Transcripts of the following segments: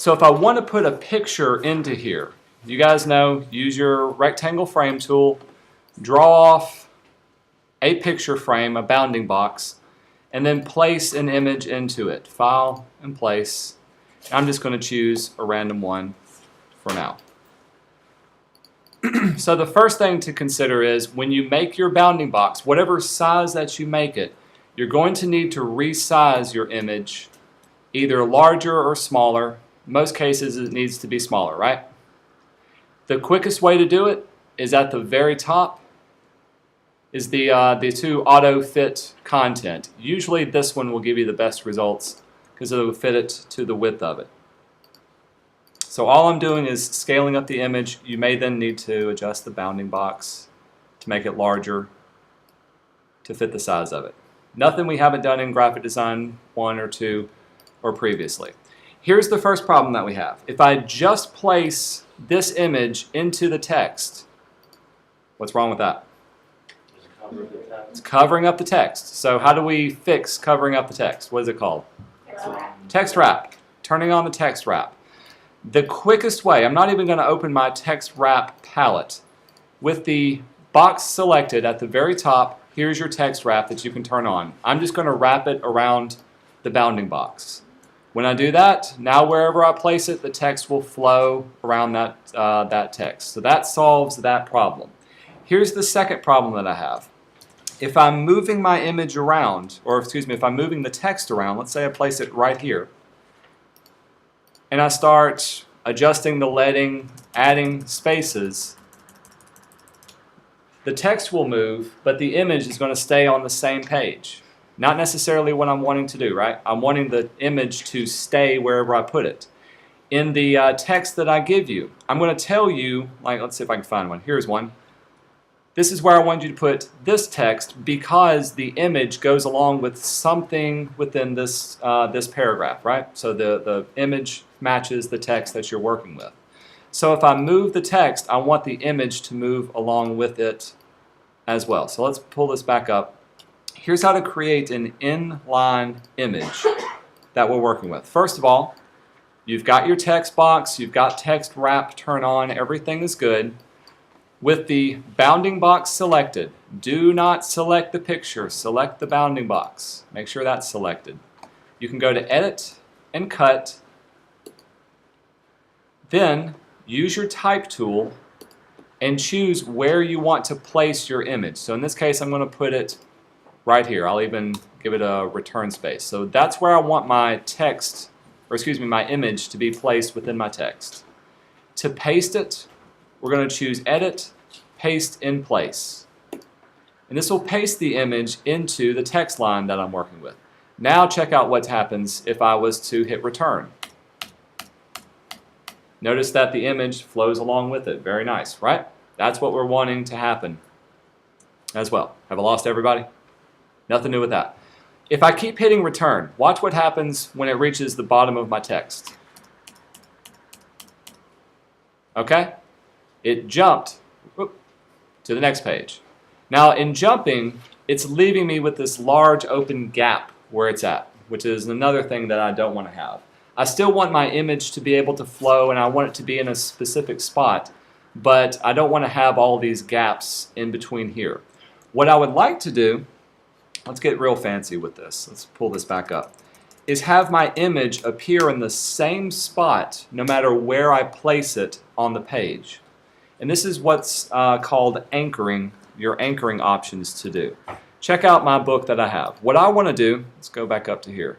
So if I want to put a picture into here, you guys know, use your rectangle frame tool, draw off a picture frame, a bounding box, and then place an image into it. File and place. I'm just going to choose a random one for now. So the first thing to consider is when you make your bounding box, whatever size that you make it, you're going to need to resize your image, either larger or smaller. In most cases it needs to be smaller, right? The quickest way to do it is at the very top is the two auto fit content. Usually this one will give you the best results because it will fit it to the width of it. So all I'm doing is scaling up the image. You may then need to adjust the bounding box to make it larger to fit the size of it. Nothing we haven't done in graphic design 1 or 2 or previously. Here's the first problem that we have. If I just place this image into the text, what's wrong with that? It's covering up the text. So how do we fix covering up the text? What is it called? Text wrap. Turning on the text wrap. The quickest way, I'm not even going to open my text wrap palette. With the box selected at the very top, here's your text wrap that you can turn on. I'm just going to wrap it around the bounding box. When I do that, now wherever I place it, the text will flow around that text. So that solves that problem. Here's the second problem that I have. If I'm moving my image around, or excuse me, if I'm moving the text around, let's say I place it right here, and I start adjusting the leading, adding spaces, the text will move, but the image is going to stay on the same page. Not necessarily what I'm wanting to do, right? I'm wanting the image to stay wherever I put it. In the text that I give you, I'm going to tell you, like, let's see if I can find one. Here's one. This is where I want you to put this text because the image goes along with something within this, this paragraph, right? So the image matches the text that you're working with. So if I move the text, I want the image to move along with it as well. So let's pull this back up. Here's how to create an inline image that we're working with. First of all, you've got your text box, you've got text wrap turn on, everything is good. With the bounding box selected, do not select the picture, select the bounding box. Make sure that's selected. You can go to Edit and Cut. Then use your Type tool and choose where you want to place your image. So in this case, I'm going to put it right here. I'll even give it a return space. So that's where I want my text, or excuse me, my image to be placed within my text. To paste it, we're going to choose Edit, Paste in Place. And this will paste the image into the text line that I'm working with. Now check out what happens if I was to hit Return. Notice that the image flows along with it. Very nice, right? That's what we're wanting to happen as well. Have I lost everybody? Nothing new with that. If I keep hitting Return, watch what happens when it reaches the bottom of my text. Okay? It jumped to the next page. Now in jumping, it's leaving me with this large open gap where it's at, which is another thing that I don't want to have. I still want my image to be able to flow and I want it to be in a specific spot, but I don't want to have all these gaps in between here. What I would like to do, let's get real fancy with this. Let's pull this back up. Is have my image appear in the same spot no matter where I place it on the page. And this is what's called anchoring, your anchoring options to do. Check out my book that I have. What I want to do, let's go back up to here,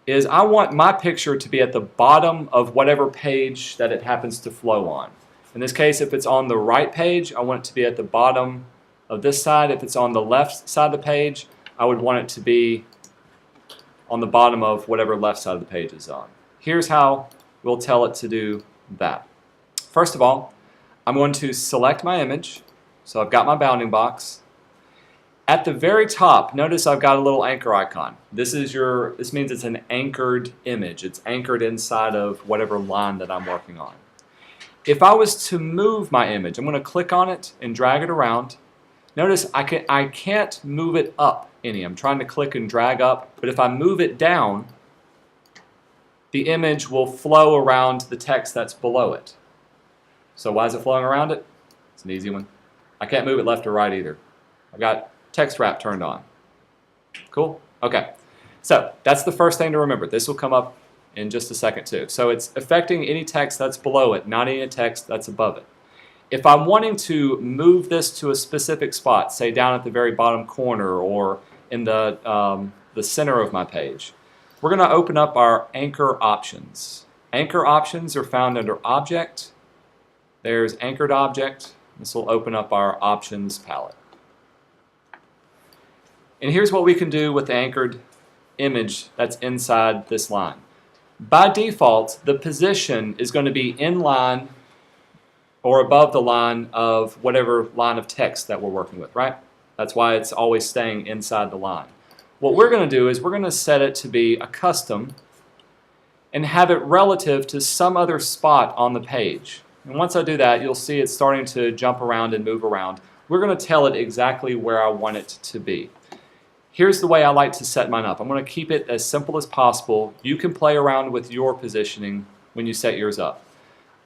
is I want my picture to be at the bottom of whatever page that it happens to flow on. In this case, if it's on the right page, I want it to be at the bottom of this side. If it's on the left side of the page, I would want it to be on the bottom of whatever left side of the page is on. Here's how we'll tell it to do that. First of all, I'm going to select my image. So I've got my bounding box. At the very top, notice I've got a little anchor icon. This means it's an anchored image. It's anchored inside of whatever line that I'm working on. If I was to move my image, I'm going to click on it and drag it around. Notice I can't move it up any. I'm trying to click and drag up, but if I move it down, the image will flow around the text that's below it. So why is it flowing around it? It's an easy one. I can't move it left or right either. I've got text wrap turned on. Cool? Okay. So that's the first thing to remember. This will come up in just a second too. So it's affecting any text that's below it, not any text that's above it. If I'm wanting to move this to a specific spot, say down at the very bottom corner or in the center of my page, we're going to open up our anchor options. Anchor options are found under Object. There's Anchored Object. This will open up our options palette. And here's what we can do with the anchored image that's inside this line. By default, the position is going to be in line or above the line of whatever line of text that we're working with, right? That's why it's always staying inside the line. What we're going to do is we're going to set it to be a custom and have it relative to some other spot on the page. And once I do that, you'll see it's starting to jump around and move around. We're going to tell it exactly where I want it to be. Here's the way I like to set mine up. I'm going to keep it as simple as possible. You can play around with your positioning when you set yours up.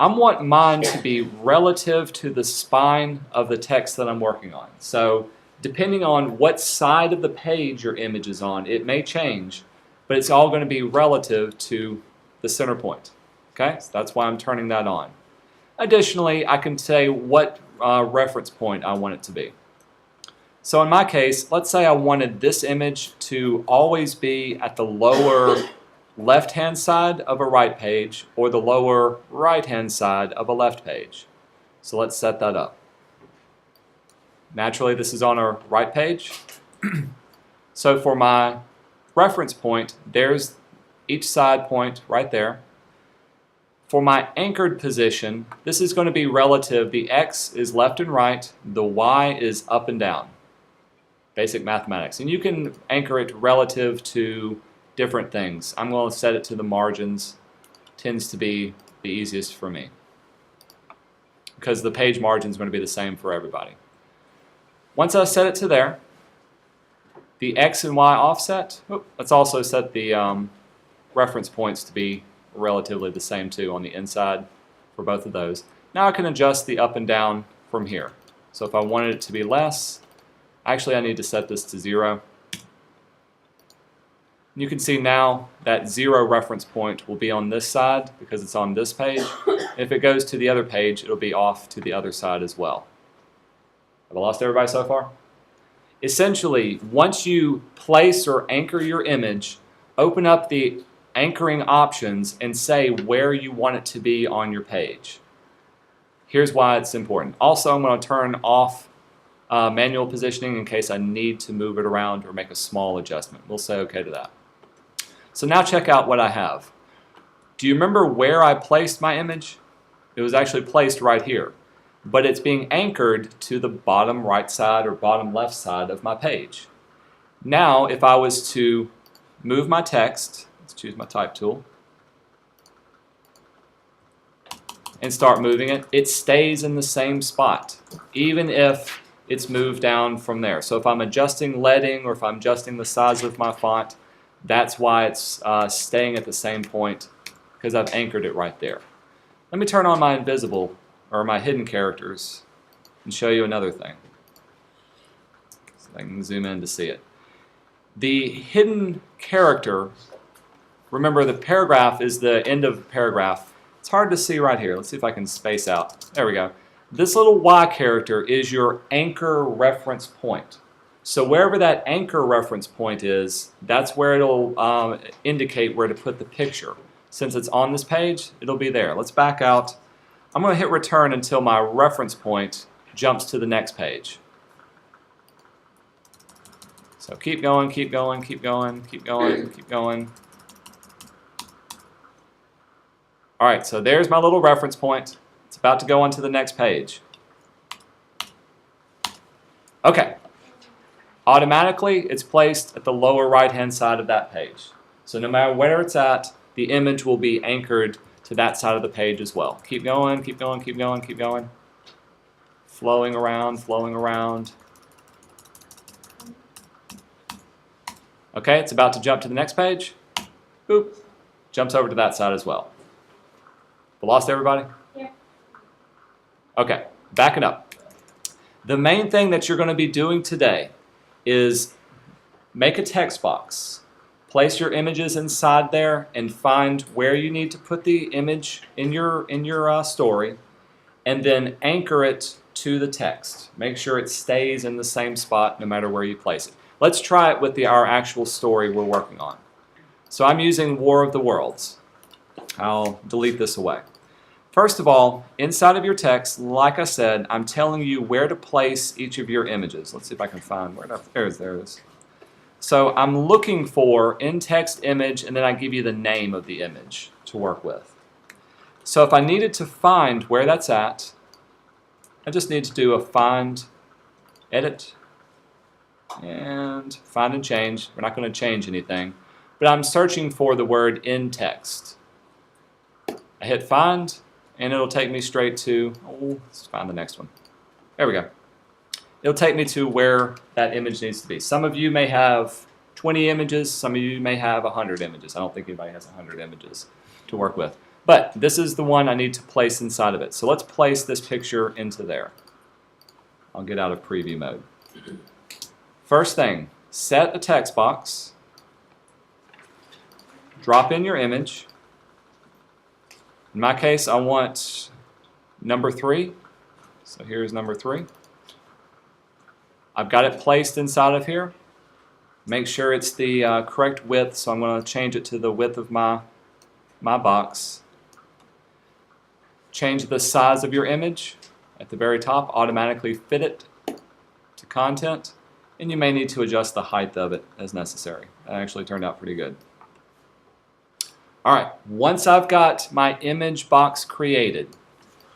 I want mine to be relative to the spine of the text that I'm working on. So depending on what side of the page your image is on, it may change, but it's all going to be relative to the center point. Okay, so that's why I'm turning that on. Additionally, I can say what reference point I want it to be. So in my case, let's say I wanted this image to always be at the lower left-hand side of a right page or the lower right-hand side of a left page. So let's set that up. Naturally, this is on our right page. So for my reference point, there's each side point right there. For my anchored position, this is going to be relative. The X is left and right, the Y is up and down. Basic mathematics. And you can anchor it relative to different things. I'm going to set it to the margins. Tends to be the easiest for me because the page margin is going to be the same for everybody. Once I set it to there, the X and Y offset, let's also set the reference points to be relatively the same too on the inside for both of those. Now I can adjust the up and down from here. So if I wanted it to be less, actually I need to set this to 0. You can see now that 0 reference point will be on this side because it's on this page. If it goes to the other page, it'll be off to the other side as well. Have I lost everybody so far? Essentially, once you place or anchor your image, open up the anchoring options and say where you want it to be on your page. Here's why it's important. Also, I'm going to turn off manual positioning in case I need to move it around or make a small adjustment. We'll say okay to that. So now check out what I have. Do you remember where I placed my image? It was actually placed right here, but it's being anchored to the bottom right side or bottom left side of my page. Now, if I was to move my text, let's choose my type tool, and start moving it, it stays in the same spot, even if it's moved down from there. So if I'm adjusting leading or if I'm adjusting the size of my font, that's why it's staying at the same point, because I've anchored it right there. Let me turn on my invisible or my hidden characters and show you another thing. So I can zoom in to see it. The hidden character, remember the paragraph is the end of the paragraph. It's hard to see right here. Let's see if I can space out. There we go. This little Y character is your anchor reference point. So wherever that anchor reference point is, that's where it'll indicate where to put the picture. Since it's on this page, it'll be there. Let's back out. I'm going to hit return until my reference point jumps to the next page. So keep going, keep going, keep going, keep going, keep going. All right, so there's my little reference point. It's about to go on to the next page. Okay. Automatically, it's placed at the lower right-hand side of that page. So no matter where it's at, the image will be anchored to that side of the page as well. Keep going, keep going, keep going, keep going. Flowing around, flowing around. Okay, it's about to jump to the next page. Boop. jumps over to that side as well. Lost everybody? Yeah. Okay, backing up. The main thing that you're going to be doing today is make a text box. Place your images inside there and find where you need to put the image in your story, and then anchor it to the text. Make sure it stays in the same spot no matter where you place it. Let's try it with our actual story we're working on. So I'm using War of the Worlds. I'll delete this away. First of all, inside of your text, like I said, I'm telling you where to place each of your images. Let's see if I can find where there it is. So I'm looking for in-text image, and then I give you the name of the image to work with. So if I needed to find where that's at, I just need to do a find, edit, and find and change. We're not going to change anything, but I'm searching for the word in text. I hit find, and it'll take me straight to, let's find the next one. There we go. It'll take me to where that image needs to be. Some of you may have 20 images, some of you may have 100 images. I don't think anybody has 100 images to work with. But this is the one I need to place inside of it. So let's place this picture into there. I'll get out of preview mode. First thing, set a text box. Drop in your image. In my case, I want number 3. So here's number 3. I've got it placed inside of here. Make sure it's the correct width, so I'm going to change it to the width of my box. Change the size of your image at the very top. Automatically fit it to content. And you may need to adjust the height of it as necessary. That actually turned out pretty good. Alright, once I've got my image box created,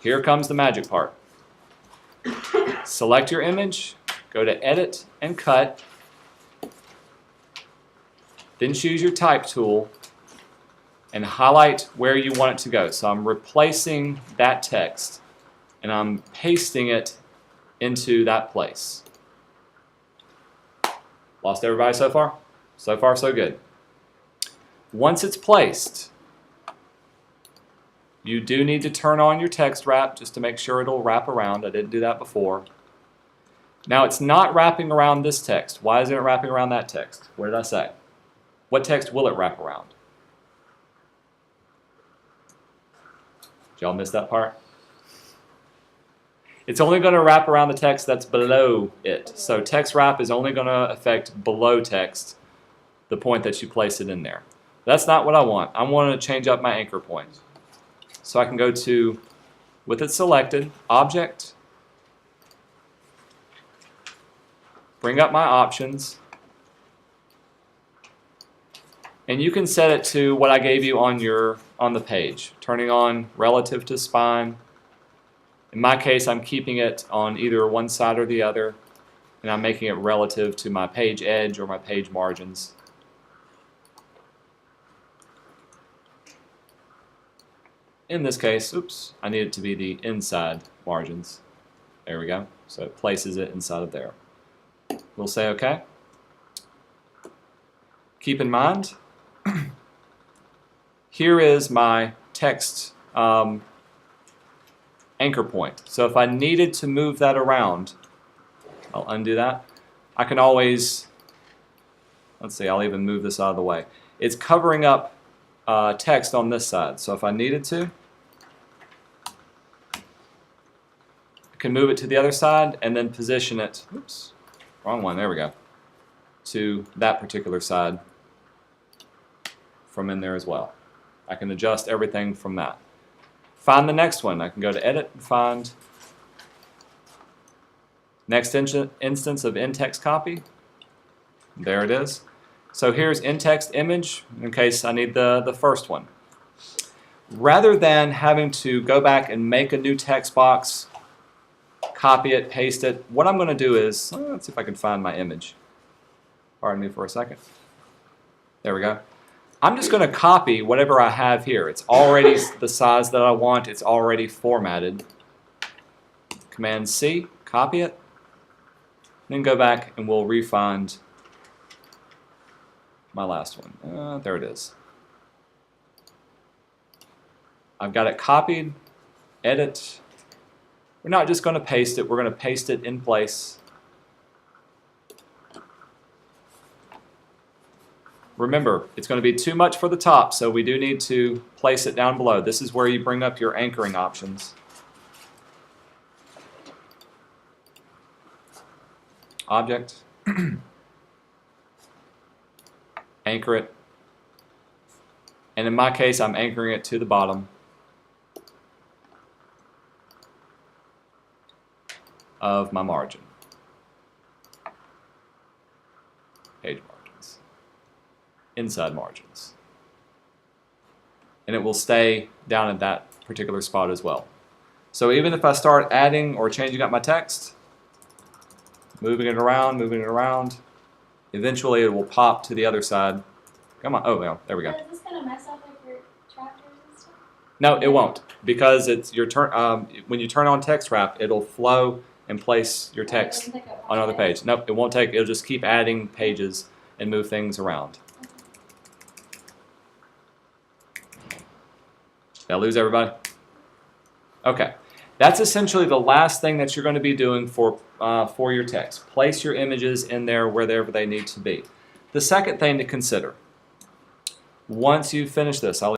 here comes the magic part. Select your image, go to Edit and Cut, then choose your Type tool and highlight where you want it to go. So I'm replacing that text and I'm pasting it into that place. Lost everybody so far? So far, so good. Once it's placed, you do need to turn on your text wrap just to make sure it'll wrap around. I didn't do that before. Now it's not wrapping around this text. Why isn't it wrapping around that text? What did I say? What text will it wrap around? Did y'all miss that part? It's only going to wrap around the text that's below it. So text wrap is only going to affect below text, the point that you place it in there. That's not what I want. I want to change up my anchor point. So I can go to, with it selected, Object, bring up my options, and you can set it to what I gave you on the page, turning on relative to spine. In my case, I'm keeping it on either one side or the other, and I'm making it relative to my page edge or my page margins. In this case, oops, I need it to be the inside margins. There we go. So it places it inside of there. We'll say OK. Keep in mind, here is my text anchor point. So if I needed to move that around, I'll undo that. I can always, let's see, I'll even move this out of the way. It's covering up text on this side. So if I needed to, I can move it to the other side and then position it, oops, wrong one, there we go, to that particular side from in there as well. I can adjust everything from that. Find the next one. I can go to Edit and find next instance of in-text copy. There it is. So here's in-text image in case I need the first one. Rather than having to go back and make a new text box, copy it, paste it, what I'm going to do is, let's see if I can find my image. Pardon me for a second. There we go. I'm just going to copy whatever I have here. It's already the size that I want. It's already formatted. Command C, copy it, then go back and we'll refind my last one. There it is. I've got it copied, edit. We're not just going to paste it, we're going to paste it in place. Remember, it's going to be too much for the top, so we do need to place it down below. This is where you bring up your anchoring options. Object, anchor it, and in my case I'm anchoring it to the bottom of my margin, page margins, inside margins, and it will stay down at that particular spot as well. So even if I start adding or changing up my text, moving it around, eventually it will pop to the other side. Come on, oh, well, there we go. Is this going to mess up like your chapters and stuff? No, it won't, because it's your turn. When you turn on text wrap, it'll flow and place your text on another page. Nope, it won't take. It'll just keep adding pages and move things around. Did I lose everybody? Okay. That's essentially the last thing that you're going to be doing for your text. Place your images in there wherever they need to be. The second thing to consider, once you finish this, I'll